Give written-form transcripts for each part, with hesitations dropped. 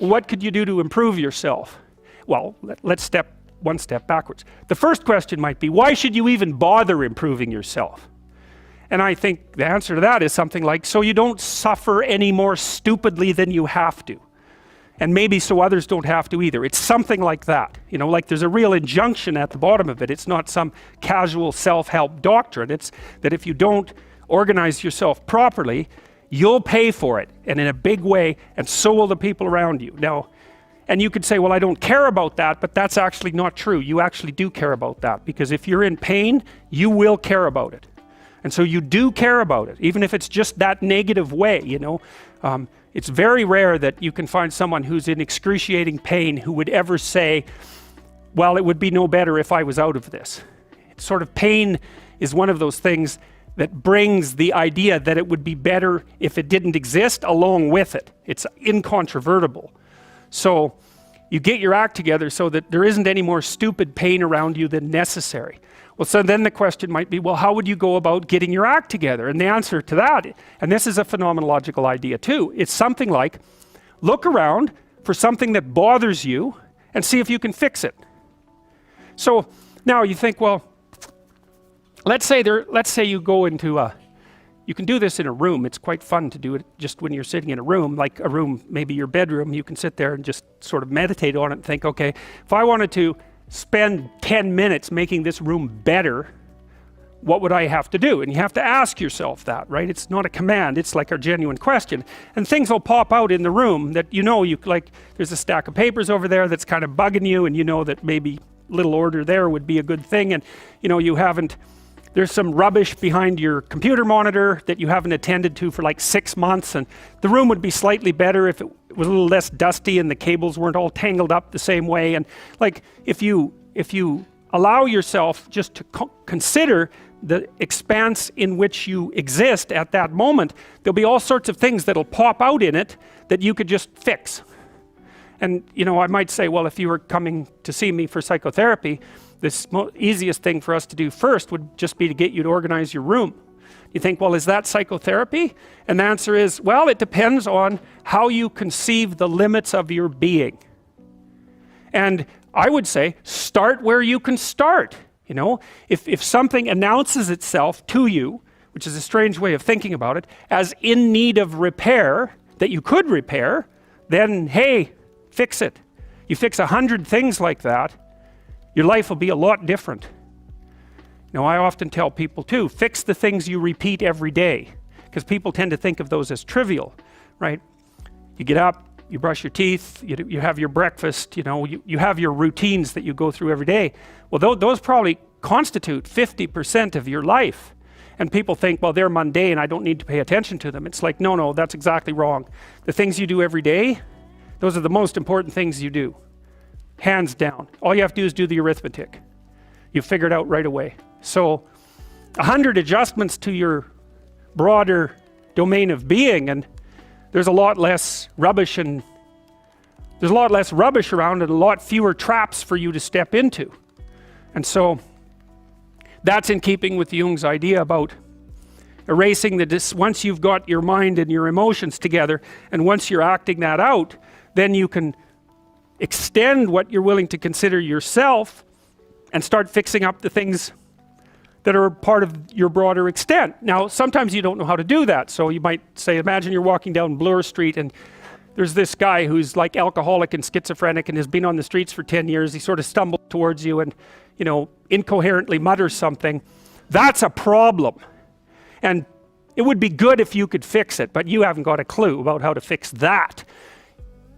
what could you do to improve yourself? Well, let's step one step backwards. The first question might be, why should you even bother improving yourself? And I think the answer to that is something like, so you don't suffer any more stupidly than you have to. And maybe so others don't have to either. It's something like that. You know, like there's a real injunction at the bottom of it. It's not some casual self-help doctrine. It's that if you don't organize yourself properly, you'll pay for it, and in a big way, and so will the people around you. Now, and you could say, well, I don't care about that, but that's actually not true. You actually do care about that, because if you're in pain, you will care about it. And so you do care about it, even if it's just that negative way, you know. It's very rare that you can find someone who's in excruciating pain who would ever say, well, it would be no better if I was out of this. It's sort of pain is one of those things that brings the idea that it would be better if it didn't exist along with it. It's incontrovertible. So you get your act together so that there isn't any more stupid pain around you than necessary. Well, so then the question might be, well, how would you go about getting your act together? And the answer to that, and this is a phenomenological idea too, it's something like, look around for something that bothers you and see if you can fix it. So now you think, well, let's say you go into you can do this in a room. It's quite fun to do it just when you're sitting in a room, like a room, maybe your bedroom. You can sit there and just sort of meditate on it and think, okay, if I wanted to spend 10 minutes making this room better, what would I have to do? And you have to ask yourself that, right? It's not a command, it's like a genuine question. And things will pop out in the room that you know, like there's a stack of papers over there that's kind of bugging you, and you know that maybe little order there would be a good thing, and you know there's some rubbish behind your computer monitor that you haven't attended to for like 6 months, and the room would be slightly better if it was a little less dusty and the cables weren't all tangled up the same way. And like if you allow yourself just to consider the expanse in which you exist at that moment, there'll be all sorts of things that'll pop out in it that you could just fix. And you know, I might say, well, if you were coming to see me for psychotherapy, the easiest thing for us to do first would just be to get you to organize your room. You think, well, is that psychotherapy? And the answer is, well, it depends on how you conceive the limits of your being. And I would say, start where you can start. You know, if something announces itself to you, which is a strange way of thinking about it, as in need of repair, that you could repair, then hey, fix it. You fix 100 things like that, your life will be a lot different. Now, I often tell people too, fix the things you repeat every day, because people tend to think of those as trivial, right? You get up, you brush your teeth, you have your breakfast, you know, you have your routines that you go through every day. Well, those probably constitute 50% of your life. And people think, well, they're mundane, I don't need to pay attention to them. It's like, no, that's exactly wrong. The things you do every day, those are the most important things you do. Hands down. All you have to do is do the arithmetic. You figure it out right away. So 100 adjustments to your broader domain of being, and there's a lot less rubbish around, and a lot fewer traps for you to step into. And so that's in keeping with Jung's idea about erasing once you've got your mind and your emotions together, and once you're acting that out, then you can extend what you're willing to consider yourself and start fixing up the things that are part of your broader extent. Now, sometimes you don't know how to do that. So you might say, imagine you're walking down Bloor Street and there's this guy who's like alcoholic and schizophrenic and has been on the streets for 10 years. He sort of stumbles towards you and, you know, incoherently mutters something. That's a problem. And it would be good if you could fix it, but you haven't got a clue about how to fix that.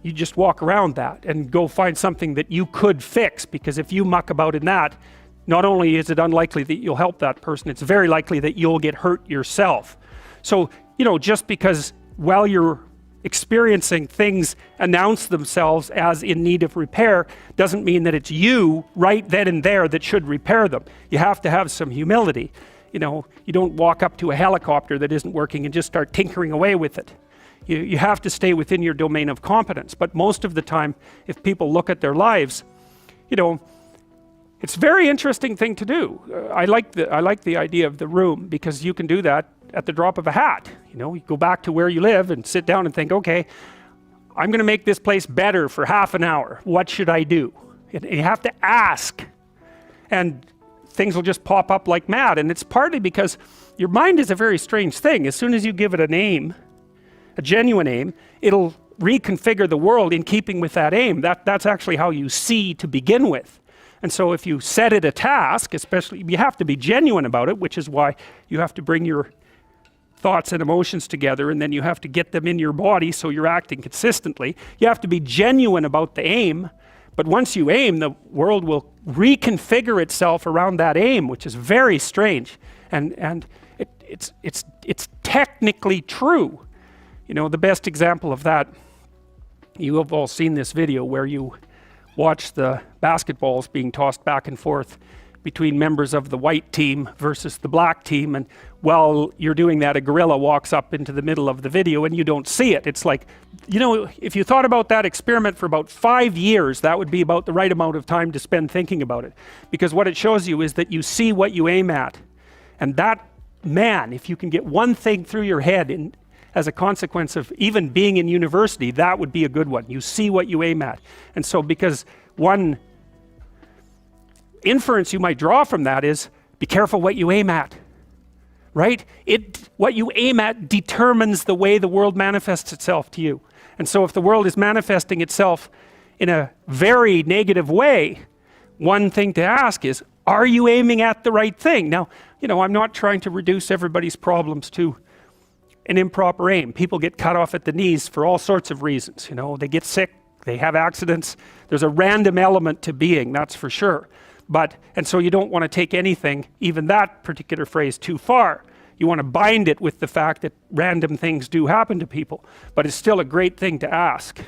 You just walk around that and go find something that you could fix, because if you muck about in that, not only is it unlikely that you'll help that person, it's very likely that you'll get hurt yourself. So, you know, just because while you're experiencing things announce themselves as in need of repair doesn't mean that it's you right then and there that should repair them. You have to have some humility. You know, you don't walk up to a helicopter that isn't working and just start tinkering away with it. You have to stay within your domain of competence. But most of the time, if people look at their lives, you know, it's a very interesting thing to do. I like the idea of the room, because you can do that at the drop of a hat. You know, you go back to where you live and sit down and think, okay, I'm going to make this place better for half an hour. What should I do? You have to ask, and things will just pop up like mad. And it's partly because your mind is a very strange thing. As soon as you give it a name, a genuine aim, it'll reconfigure the world in keeping with that aim. That's actually how you see to begin with. And so if you set it a task, especially, you have to be genuine about it, which is why you have to bring your thoughts and emotions together, and then you have to get them in your body so you're acting consistently. You have to be genuine about the aim, but once you aim, the world will reconfigure itself around that aim, which is very strange. And it's technically true. You know, the best example of that, you have all seen this video where you watch the basketballs being tossed back and forth between members of the white team versus the black team, and while you're doing that, a gorilla walks up into the middle of the video and you don't see it. It's like, you know, if you thought about that experiment for about 5 years, that would be about the right amount of time to spend thinking about it, because what it shows you is that you see what you aim at. And that, man, if you can get one thing through your head as a consequence of even being in university, that would be a good one. You see what you aim at. And so, because one inference you might draw from that is, be careful what you aim at, right? What you aim at determines the way the world manifests itself to you. And so if the world is manifesting itself in a very negative way, one thing to ask is, are you aiming at the right thing? Now, you know, I'm not trying to reduce everybody's problems to an improper aim. People get cut off at the knees for all sorts of reasons. You know, they get sick, they have accidents. There's a random element to being, that's for sure. And so you don't want to take anything, even that particular phrase, too far. You want to bind it with the fact that random things do happen to people, but it's still a great thing to ask.